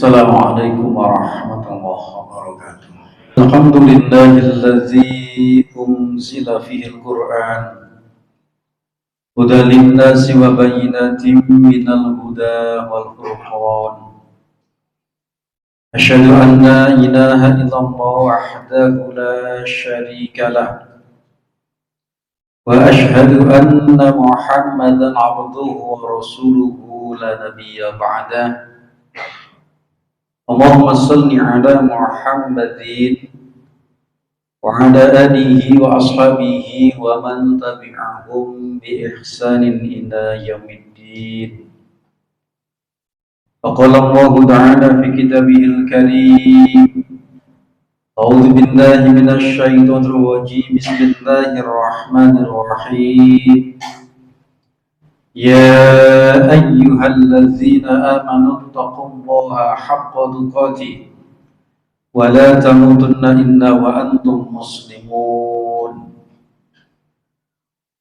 Assalamualaikum warahmatullahi wabarakatuh. Alhamdulillahilladzi unzila fihil Qur'an hudan linnasi wa bayyinatin minal huda wal furqan. Asyhadu an la ilaha illallah wahdahu la syarika lah wa asyhadu anna Muhammadan abduhu wa rasuluhu la nabiyya ba'dah. Allahumma salli ala Muhammadin wa ala alihi wa ashabihi wa man tabi'ahum bi ihsanin ila yaumiddin. Faqala Allah ta'ala fi kitabihil karim. A'udzu billahi minasy syaithanir rajim. Bismillahirrahmanirrahim. يا أيها الذين آمنوا اتقوا الله حق تقاته ولا تموتن إلا وأنتم مسلمون.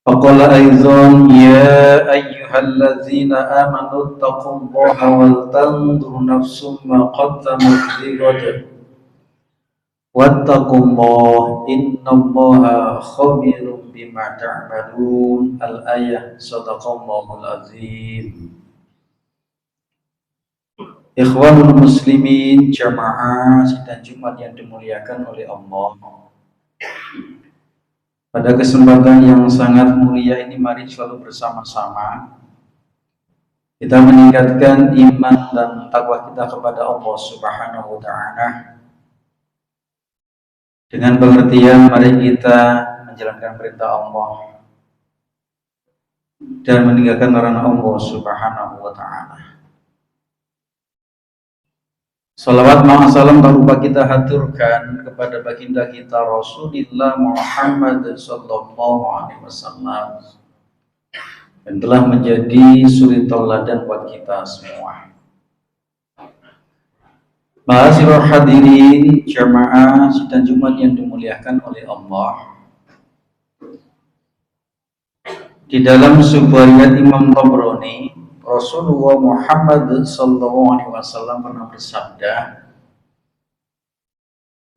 فقال أيضا يا أيها الذين آمنوا اتقوا الله ولتنظر نفس ما قدمت لغد واتقوا الله إن الله خبير bima ta'malun. Al-ayah. Shadaqallahul azim. Ikhwanul muslimin, jamaah sidang Jumat yang dimuliakan oleh Allah. Pada kesempatan yang sangat mulia ini, mari selalu bersama-sama kita meningkatkan iman dan takwa kita kepada Allah Subhanahu wa ta'ala. Dengan pengertian, mari kita menjalankan perintah Allah dan meninggalkan larangan Allah Subhanahu wa ta'ala. Salawat ma'as salam tak lupa kita haturkan kepada baginda kita Rasulullah Muhammad sallallahu alaihi wasallam yang telah menjadi suri tauladan buat kita semua. Ma'asyiral hadirin jamaah sidang Jumat yang dimuliakan oleh Allah. Di dalam sebuah riwayat Imam Tabrani, Rasulullah Muhammad sallallahu alaihi wasallam pernah bersabda,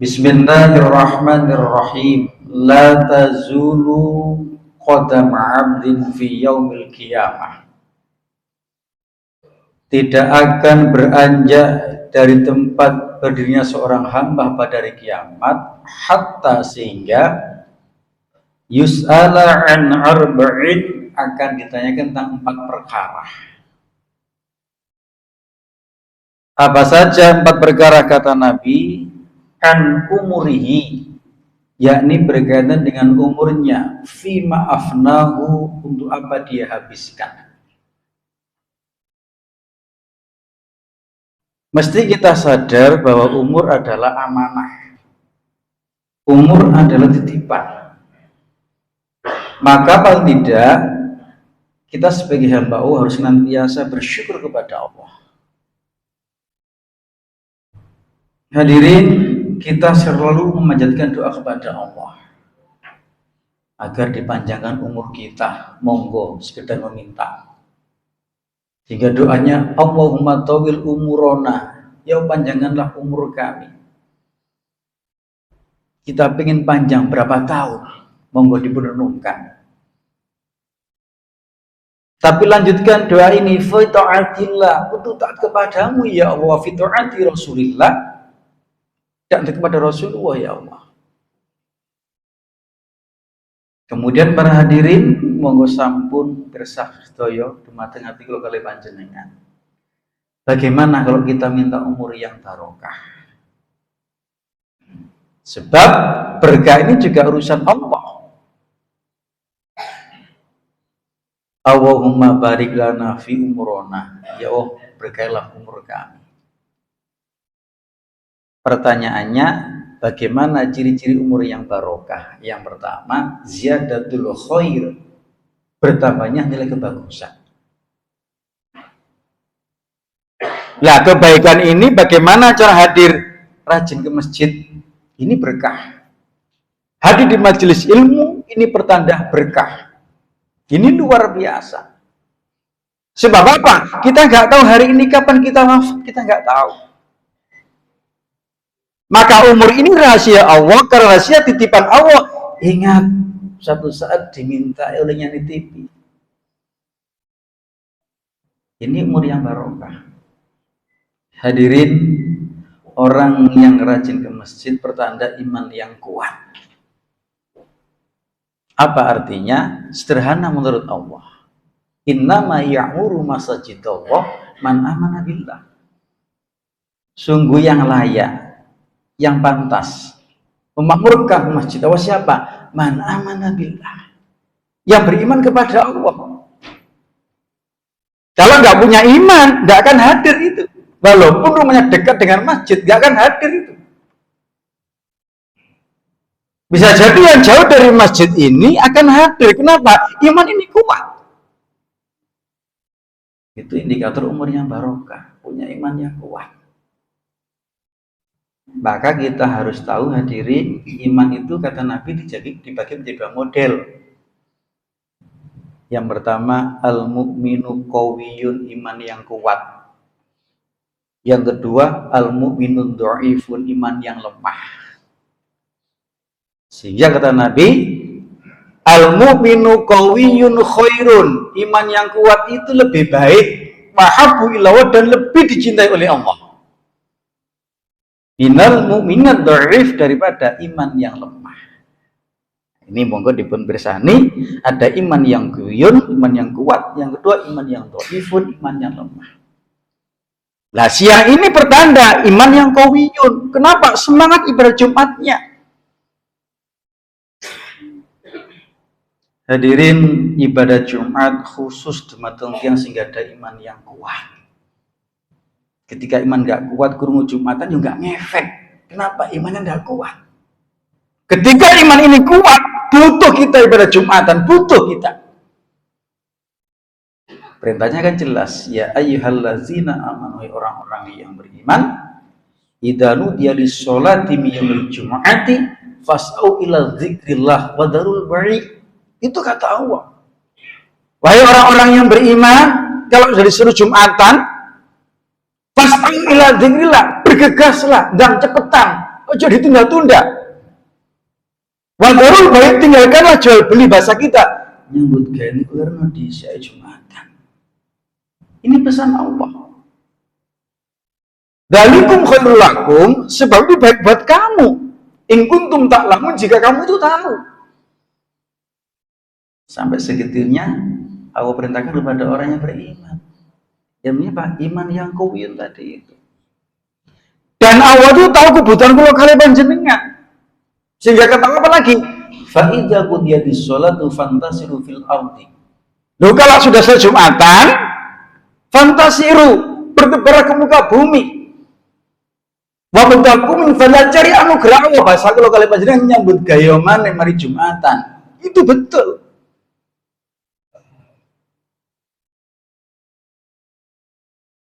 Bismillahirrahmanirrahim, la tazulu qadam 'abdin fi yaumil qiyamah. Tidak akan beranjak dari tempat berdirinya seorang hamba pada hari kiamat hatta sehingga yus'ala an arba'in, akan ditanyakan tentang 4 perkara. Apa saja 4 perkara kata Nabi? An umurihi, yakni berkaitan dengan umurnya. Fima afnahu, untuk apa dia habiskan. Mesti kita sadar bahwa umur adalah amanah. Umur adalah titipan. Maka paling tidak kita sebagai hamba Allah harus senantiasa bersyukur kepada Allah. Hadirin, kita selalu memanjatkan doa kepada Allah agar dipanjangkan umur kita. Monggo sekedar meminta. Sehingga doanya Allahumma tawil umurona, ya panjangkanlah umur kami. Kita pengen panjang berapa tahun? Monggo diperenungkan. Tapi lanjutkan doa ini, fi ta'atillah, untuk taat kepadamu ya Allah, fi ta'ati Rasulillah, taat kepada Rasulullah ya Allah. Kemudian para hadirin, monggo sampun pirsah sedaya dumateng ati kula kalih panjenengan. Bagaimana kalau kita minta umur yang barokah? Sebab berkah ini juga urusan Allah. Allahumma barik lana fi umurona, ya Allah berkailah umur kami. Pertanyaannya, bagaimana ciri-ciri umur yang barokah? Yang pertama, ziyadatul khair, bertambahnya nilai kebagusan. Lah, kebaikan ini bagaimana cara hadir rajin ke masjid? Ini berkah. Hadir di majelis ilmu, ini pertanda berkah. Ini luar biasa. Sebab apa? Kita nggak tahu hari ini kapan kita wafat, kita nggak tahu. Maka umur ini rahasia Allah, karena rahasia titipan Allah. Ingat, suatu saat diminta olehnya nitipi. Ini umur yang barokah. Hadirin, orang yang rajin ke masjid pertanda iman yang kuat. Apa artinya? Sederhana menurut Allah. Innama ya'muru masajidallah man amana billah. Sungguh yang layak, yang pantas memakmurkan masjid Allah siapa? Man amana billah. Yang beriman kepada Allah. Kalau nggak punya iman, nggak akan hadir itu. Walaupun rumahnya dekat dengan masjid, nggak akan hadir itu. Bisa jadi yang jauh dari masjid ini akan hadir. Kenapa? Iman ini kuat. Itu indikator umur yang barokah, punya iman yang kuat. Maka kita harus tahu hadirin, iman itu kata Nabi dibagi menjadi dua model. Yang pertama, al-mu'minu qawiyun, iman yang kuat. Yang kedua, al-mu'minu dha'ifun, iman yang lemah. Sehingga kata Nabi, al-mu'minu qawiyun khairun, iman yang kuat itu lebih baik, mahabbu ilawa, dan lebih dicintai oleh Allah. Minal mu'minat dha'if, daripada iman yang lemah. Ini monggo dipun bersani, ada iman yang kuyun, iman yang kuat, yang kedua iman yang dhaifun, iman yang lemah. Nah, siang ini pertanda iman yang kuyun. Kenapa? Semangat ibadah Jumatnya. Hadirin, ibadah Jumat khusus dumateng tiyang sing ada iman yang kuat. Ketika iman nggak kuat, krungu Jumatan juga nggak ngefek. Kenapa? Imannya nggak kuat. Ketika iman ini kuat, butuh kita ibadah Jumatan, butuh kita. Perintahnya kan jelas, ya ayyuhallazina amanu, orang-orang yang beriman, idza nudiya lis-sholati min yaumil jumu'ati fas'au ila dzikrillah wa dzarul bai'. Itu kata Allah. Wahai orang-orang yang beriman, kalau sudah disuruh Jumatan, fas'au ila dzikrillah, bergegaslah dan cepetan, ojo ditunda-tunda. Wadarul baik, tinggalkanlah jual beli, bahasa kita nyambut gawe niku karena di sae Jumatan. Ini pesan Allah. Dalikum khairul lakum, sebab itu baik buat kamu. In kuntum ta'lamun, jika kamu itu tahu. Sampai segitunya Allah perintahkan kepada orang yang beriman. Yang apa? Iman yang kawin tadi itu. Dan Allah itu tahu kebutuhan kula kalian panjenengan. Sehingga kata apa lagi? Fa idza qudiyatis sholatu fantasiru fil ardi. Loh, kalau sudah selesai Jumatan, fantasiru, bertebar ke muka bumi. Wa mutaku min fala cari anugerah Allah. Bahasa kalau kalian panjenengan nyambut gawe maneh mari Jumatan. Itu betul.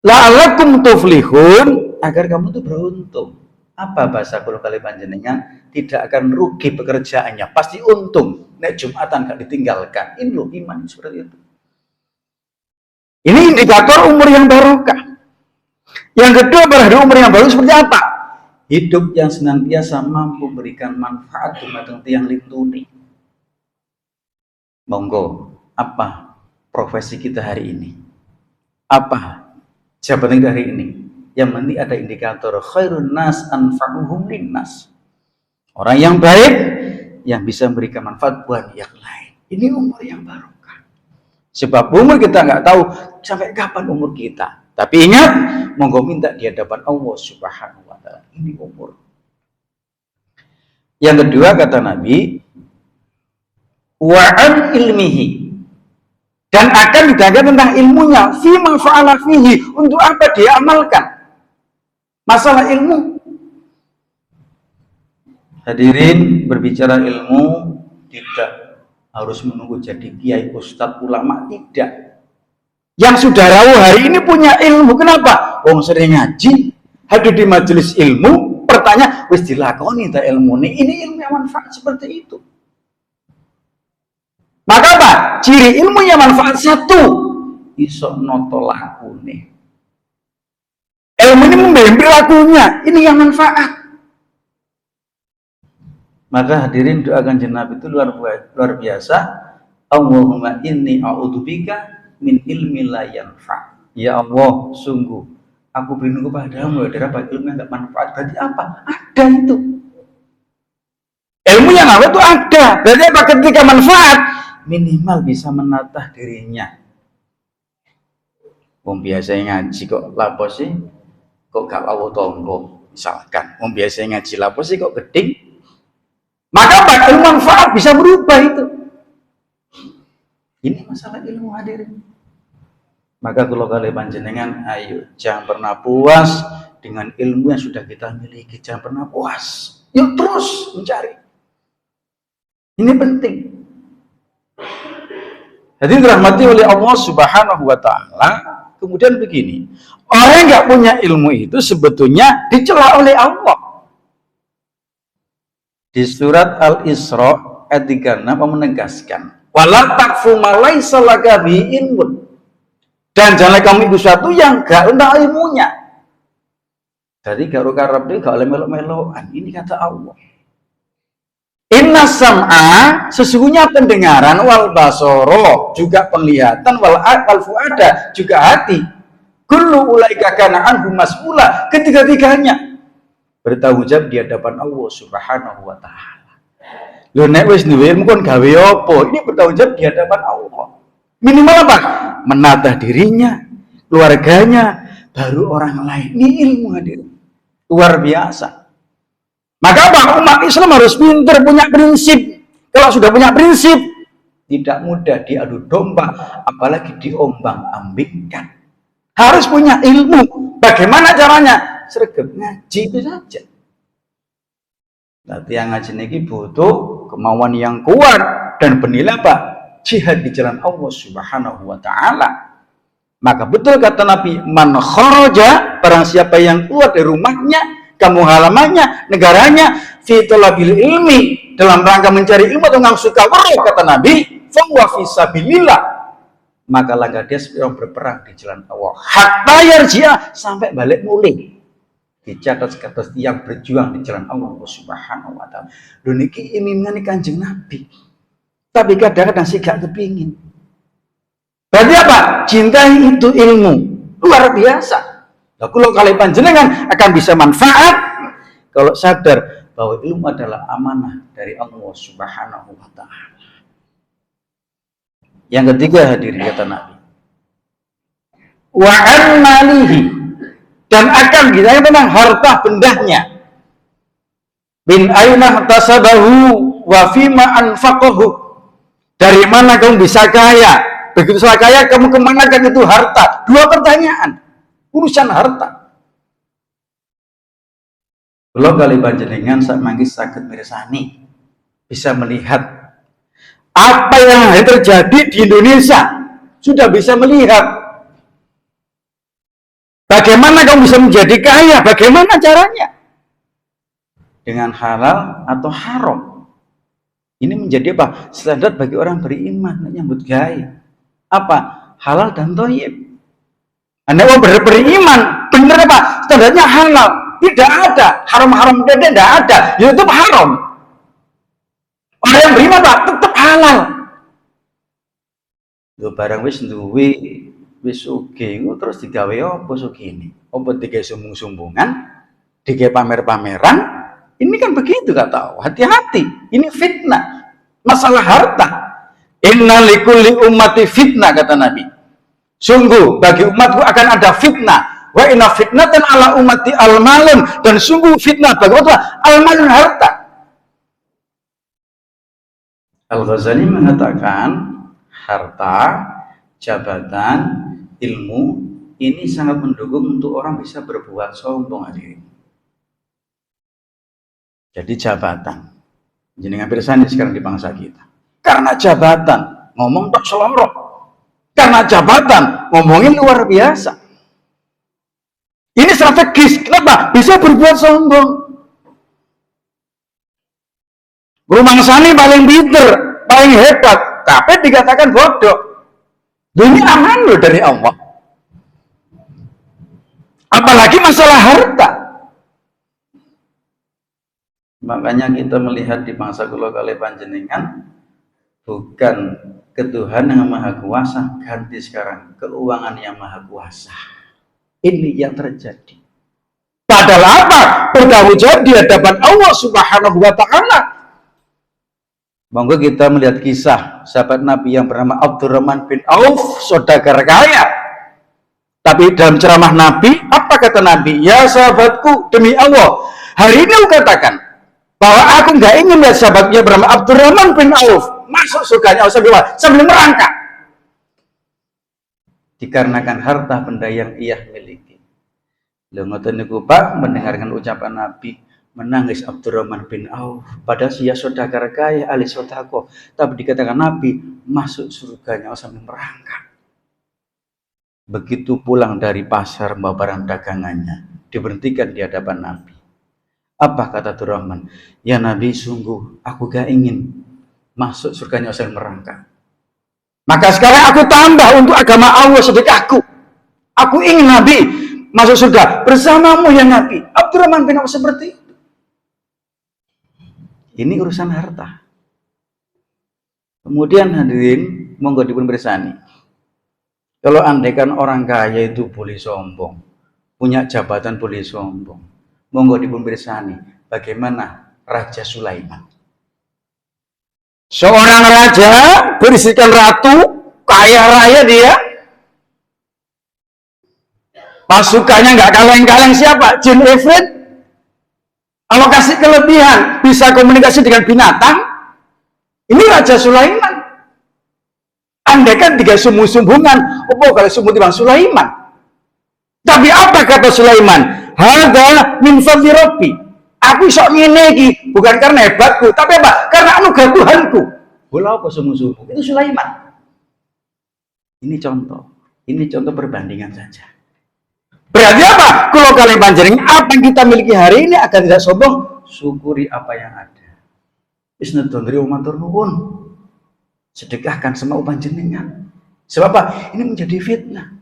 La'alakum tuflihun, agar kamu tuh beruntung. Apa bahasa kalau kali panjenengan? Tidak akan rugi pekerjaannya, pasti untung. Nek Jumatan gak ditinggalkan. Ini loh iman seperti itu. Ini indikator umur yang barokah. Yang kedua, pada umur yang baru seperti apa? Hidup yang senantiasa mampu memberikan manfaat dumateng tiyang lintuni. Monggo, apa profesi kita hari ini? Apa jabatan kita hari ini? Yang penting ada indikator khairun nas anfa'uhum linnas. Orang yang baik yang bisa memberikan manfaat buat yang lain. Ini umur yang barokah. Sebab umur kita nggak tahu sampai kapan umur kita. Tapi ingat, monggo minta di hadapan Allah Subhanahu wa taala. Ini umur. Yang kedua kata Nabi, wa'an ilmihi, dan akan ditanya tentang ilmunya, fima fa'ala fihi, untuk apa dia amalkan. Masalah ilmu. Hadirin, berbicara ilmu tidak harus menunggu jadi kiai, ustadz, ulama, tidak. Yang sudah rawuh hari ini punya ilmu. Kenapa? Wong sering ngaji, hadir di majelis ilmu, bertanya, wis dilakoni ta ilmu ini ilmu yang manfaat seperti itu. Maka apa? Ciri ilmu yang manfaat satu, iso noto lakune. Ilmu ini membimbing perilakunya, ini yang manfaat. Maka hadirin doakan Nabi itu luar biasa. Allahumma inni a'udzubika min ilmi la yanfa. Ya Allah, sungguh aku berlindung kepadamu dari ilmu yang tidak manfaat. Berarti apa? Ada itu. Ilmu yang apa itu ada. Berarti apa? Ketika manfaat, minimal bisa menatah dirinya. Biasanya ngaji kok lapo sih? Kok gak wawu tonggo? Misalkan, biasanya ngaji lapo sih kok geding? Maka ilmu manfaat bisa berubah itu. Ini masalah ilmu hadirin. Maka kalau kalian panjenengan, ayo jangan pernah puas dengan ilmu yang sudah kita miliki. Jangan pernah puas. Yuk terus mencari. Ini penting. Jadi dirahmati oleh Allah Subhanahu wa Ta'ala. Kemudian begini, orang yang nggak punya ilmu itu sebetulnya dicela oleh Allah. Di surat Al-Isra ayat 36 menegaskan, wala taqfu ma laisa laka bihi ilmun. Dan jangan kamu ikut sesuatu yang gak tentang ilmunya. Jadi gak karep gak oleh melo-meloan. Ini kata Allah. Inna sam'a, sesungguhnya pendengaran, wal basoro, juga penglihatan, wal fuada, juga hati. Kullu ulaika kana anhu mas'ula, ketiga-tiganya bertanggung jawab di hadapan Allah Subhanahu wa Ta'ala. Lho nek wis duwe ilmu kon gawe apa? Ini bertanggung jawab di hadapan Allah. Minimal apa? Menatah dirinya, keluarganya, baru orang lain. Ini ilmu hadirin. Luar biasa. Maka apa? Umat Islam harus pintar, punya prinsip. Kalau sudah punya prinsip, tidak mudah diadu domba, apalagi diombang-ambingkan. Harus punya ilmu. Bagaimana caranya? Sregep ngaji itu saja. Nanti yang ngaji ini butuh kemauan yang kuat dan bernilai apa? Jihad di jalan Allah Subhanahu wa Ta'ala. Maka betul kata Nabi, man kharaja, barang siapa yang keluar dari rumahnya, kampung halamannya, negaranya, fi talabil ilmi, dalam rangka mencari ilmu atau ngang suka kata Nabi, fa huwa fi sabilillah, maka langkah dia seperti orang berperang di jalan Allah. Hatta yarji'a, sampai balik mulai. Dicatat kata yang berjuang di jalan Allah Subhanahu wa Ta'ala. Lho niki imimane Kanjeng Nabi. Tapi kadang-kadang sih gak kepingin. Berarti apa? Cintai itu ilmu. Luar biasa. Nah, kalau kalian panjenengan akan bisa manfaat kalau sadar bahwa ilmu adalah amanah dari Allah Subhanahu wa Ta'ala. Yang ketiga hadirin kata Nabi. Wa an malihi, dan akan ditanya tentang harta bendanya. Bin aina tasabahu wa fima anfaqahu. Dari mana kamu bisa kaya? Begitu saya kaya, kamu kemanakan itu harta? Dua pertanyaan. Urusan harta. Kalau kali panjenengan saat manggis sakit mirsani, bisa melihat apa yang terjadi di Indonesia. Sudah bisa melihat. Bagaimana kamu bisa menjadi kaya? Bagaimana caranya? Dengan halal atau haram? Ini menjadi apa? Standar bagi orang beriman, nyambut gawe. Apa? Halal dan thayyib. Anda mau beriman, benar apa? Standarnya halal. Tidak ada haram-haram, tidak ada. Ya tetap haram. Orang yang beriman Pak, tetap halal. Lho barang wis duwe wis sugih terus digawe apa sugih ini? Apa digawe sumbung-sumbungan? Digawe pamer-pameran? Ini kan begitu gak tahu. Hati-hati. Ini fitnah. Masalah harta. Inna likulli ummati fitnah kata Nabi. Sungguh bagi umatku akan ada fitnah. Wa inna fitnatan ala ummati al-malun, dan sungguh fitnah bagi umatku al-malun, harta. Al-Ghazali mengatakan harta, jabatan, ilmu ini sangat mendukung untuk orang bisa berbuat sombong hadirin. Jadi jabatan, jenengan pirsani sekarang di bangsa kita. Karena jabatan, ngomong tak selorok. Karena jabatan, ngomongin luar biasa. Ini strategis, kenapa? Bisa berbuat sombong. Rumah sani paling pinter, paling hebat, tapi dikatakan bodoh. Ini aman loh dari Allah. Apalagi masalah harta. Makanya kita melihat di bangsa kula kali panjenengan bukan ketuhanan yang maha kuasa, ganti sekarang keuangan yang maha kuasa. Ini yang terjadi. Padahal apa? Bertanggung jawab di hadapan Allah Subhanahu wa Ta'ala. Monggo kita melihat kisah sahabat Nabi yang bernama Abdurrahman bin Auf, saudagar kaya. Tapi dalam ceramah Nabi, apa kata Nabi? Ya sahabatku, demi Allah, hari ini aku katakan bahwa aku nggak ingin lihat sahabatnya bernama Abdurrahman bin Auf masuk surganya Allah sambil merangkak. Dikarenakan harta benda yang ia miliki. Lalu ngoten niku Pak mendengarkan ucapan Nabi, menangis Abdurrahman bin Auf. Padahal dia saudagar kaya, ahli sedekah, tapi dikatakan Nabi masuk surganya Allah sambil merangkak. Begitu pulang dari pasar membawa barang dagangannya, diberhentikan di hadapan Nabi. Apa kata Abdurrahman? Ya Nabi, sungguh aku gak ingin masuk surganya Allah sambil merangkak. Maka sekarang aku tambah untuk agama Allah sedekahku. Aku ingin Nabi masuk surga bersamamu ya Nabi. Abdurrahman bin Auf seperti itu. Ini urusan harta. Kemudian hadirin, monggo dipun bersani. Kalau andaikan orang kaya itu boleh sombong, punya jabatan boleh sombong, monggo dipun bersani. Bagaimana Raja Sulaiman? Seorang raja berisikan ratu, kaya raya dia. Pasukannya nggak kaleng-kaleng siapa? Jin Ifrit. Alokasi kelebihan, bisa komunikasi dengan binatang. Ini Raja Sulaiman. Andaikan tiga sumbu-sumbungan, apa kalau sumbu timbang Sulaiman? Tapi apa kata Sulaiman? Hadza min fadli Rabbi. Aku sok ngene iki bukan karena hebatku, tapi apa? Karena anugerah Tuhanku. Bola apa sumbu-sumbu? Itu Sulaiman. Ini contoh perbandingan saja. Berarti apa? Kalau kalian panjenengan apa yang kita miliki hari ini agar tidak sombong, syukuri apa yang ada. Isnadondri matur nuwun. Sedekahkan semua panjenengan. Sebab apa? Ini menjadi fitnah.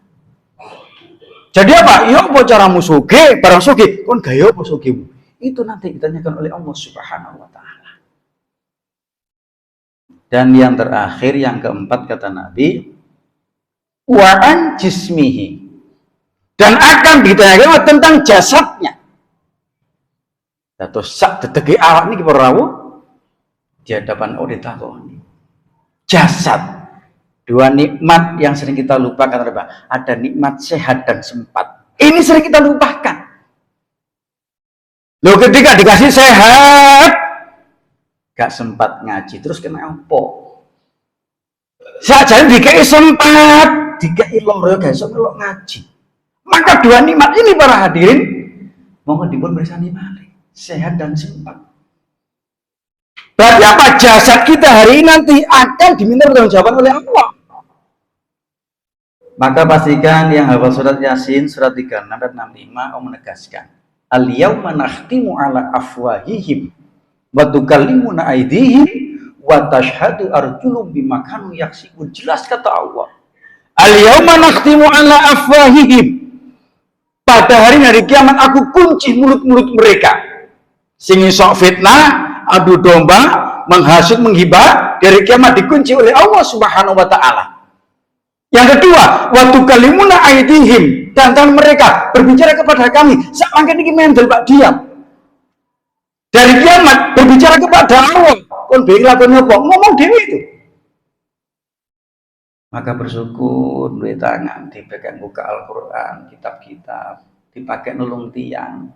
Jadi apa? Ya apa caramu sugih, barang sugih, kon gaya apa sugihmu? Itu nanti ditanyakan oleh Allah Subhanahu wa Ta'ala. Dan yang terakhir, yang keempat kata Nabi, wa an jismihi. Dan akan ditanyakan tentang jasadnya. Terus sak dedegi awak niki para rawuh di hadapan Allah ditakoni. Jasad, dua nikmat yang sering kita lupakan adalah ada nikmat sehat dan sempat. Ini sering kita lupakan. Loh, ketika dikasih sehat, gak sempat ngaji, terus kena apa? Saja dikai sempat, dikai loro gak iso melok ngaji. Maka dua nikmat ini para hadirin, mohon dipun bersani malih, sehat dan sempat. Berarti apa? Jasad kita hari ini nanti akan diminta pertanggungjawaban oleh Allah. Maka pastikan yang hafal surat Yasin surat 36 dan 65 menegaskan, al-yauma nakhtimu ala afwahihim wa tukallimuna aydihim wa tashhadu arjulum bima kanu yaksibun. Jelas kata Allah. Al-yauma nakhtimu ala afwahihim. Pada hari kiamat aku kunci mulut-mulut mereka. Sing iso fitnah, adu domba, menghasut, menghibah, dari kiamat dikunci oleh Allah Subhanahu wa Ta'ala. Yang kedua, waktu kalimuna aidihim, dan tangan mereka berbicara kepada kami, samangken iki mendel Pak diam. Dari kiamat berbicara kepada Allah, kon lakon apa? Ngomong dhewe itu. Maka bersyukur duwe tangan dipegang buka Al-Qur'an, kitab-kitab, dipakai nulung tiang.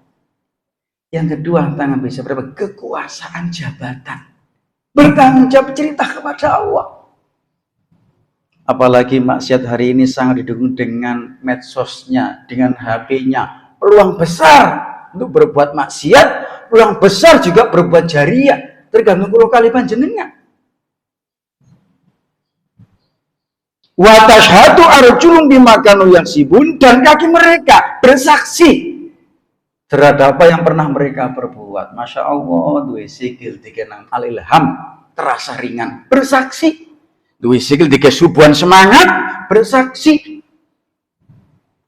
Yang kedua, tangan bisa berapa? Kekuasaan jabatan. Bertanggung jawab cerita kepada Allah. Apalagi maksiat hari ini sangat didukung dengan medsosnya, dengan HP-nya. Peluang besar untuk berbuat maksiat, peluang besar juga berbuat jariah. Tergantung kalau kali panjenengan. Wa tashhadu arjulum bima kanu yaksibun, dan kaki mereka bersaksi terhadap apa yang pernah mereka perbuat. Masya Allah, duwe sikil dikenang al-ilham, terasa ringan, bersaksi. Duwe sikil dike subuhan semangat, bersaksi.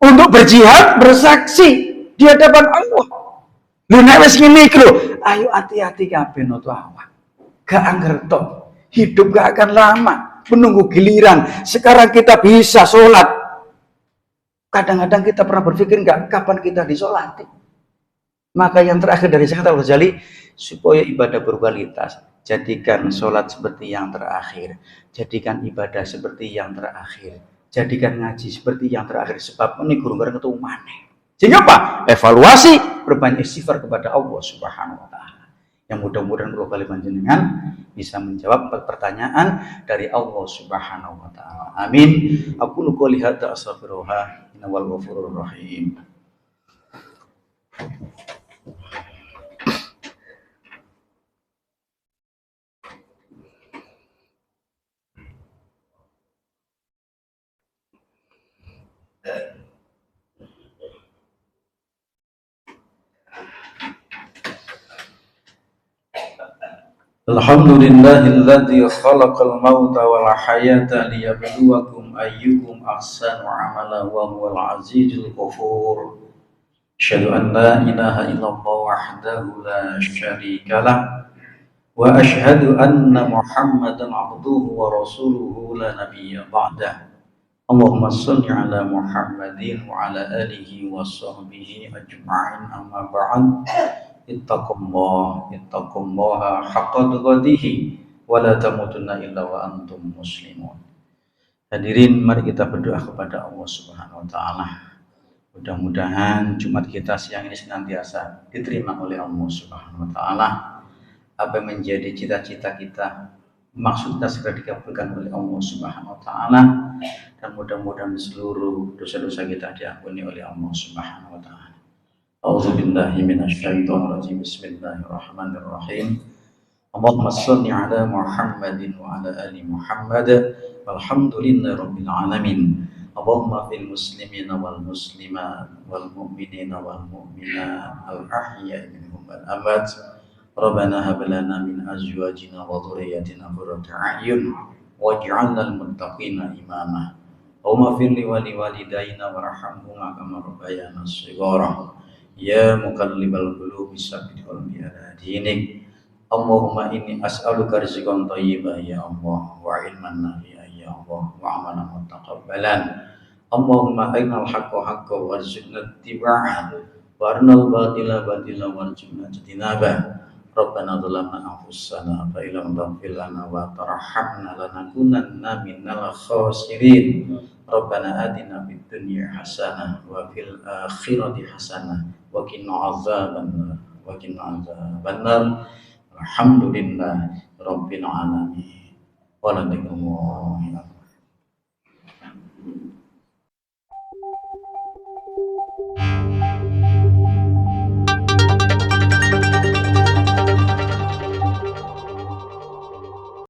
Untuk berjihad, bersaksi di hadapan Allah. Lho nek wis ngene iki lho, ayo hati-hati kabeh noto awak. Gak angger tok. Hidup gak akan lama, menunggu giliran. Sekarang kita bisa sholat. Kadang-kadang kita pernah berpikir enggak kapan kita disolati. Maka yang terakhir dari Syekh Al-Ghazali, supaya ibadah berkualitas, jadikan sholat seperti yang terakhir, jadikan ibadah seperti yang terakhir, jadikan ngaji seperti yang terakhir. Sebab ini guru bareng ketemu maneh. Sehingga apa? Evaluasi, berbanyak istighfar kepada Allah Subhanahu wa taala. Yang mudah-mudahan kalau kali panjenengan bisa menjawab pertanyaan dari Allah Subhanahu wa taala. Amin. Aku lu qouli hadza astaghfirullah innal ghafurur rahim. Alhamdulillahilladzi khalaqal mauta wal hayata liyabluwakum ayyukum ahsanu amala wa huwal azizul ghafur. Asyhadu an la ilaha illallah wahdahu la syarika lah wa asyhadu anna Muhammadan abduhu wa rasuluhu la nabiyya ba'dah. Allahumma shalli ala Muhammadin wa ala alihi wa sahbihi ajma'in, amma ba'd. Ittaqullaha haqqa tuqatih wa la tamutunna illa wa antum muslimun. Hadirin, mari kita berdoa kepada Allah Subhanahu wa taala. Mudah-mudahan Jumat kita siang ini senantiasa diterima oleh Allah Subhanahu wa taala. Apa yang menjadi cita-cita kita, maksudnya segera dikabulkan oleh Allah Subhanahu wa taala, dan mudah-mudahan seluruh dosa-dosa kita diampuni oleh Allah Subhanahu wa taala. A'udzu billahi minasyaitonir rajim. Bismillahirrahmanirrahim. Allahumma shalli ala Muhammadin wa ala ali Muhammad. Walhamdulillahi rabbil alamin. Allahumma fil muslimina wal muslimat wal mu'minina wal mu'minat al ahya'i minhum wal amwat. Rabbana hab lana min azwajina wa dhurriyyatina qurrata a'yun waj'alna lil muttaqina imama. Allahumma fir li walidayna warhamhuma kama rabbayana shighara. Ya muqallibal qulubi tsabbit qalbi ala dinik. Allahumma inni as'aluka rizqan thayyiban ya Allah, wa ilman nafi'an ya Allah, wa amalan mutaqabbalan. Allahumma arinal haqqa haqqan warzuqna ittiba'ah, wa arinal batila batilan warzuqna ijtinabah. Rabbana zalamna anfusana fa illam taghfir lana wa tarhamna lanakunanna minal khasirin. Rabbana atina fid dunya hasanah wa fil akhirati hasanah wa qina azabannar wa qina azabannar. Alhamdulillah rabbil alamin. Wa la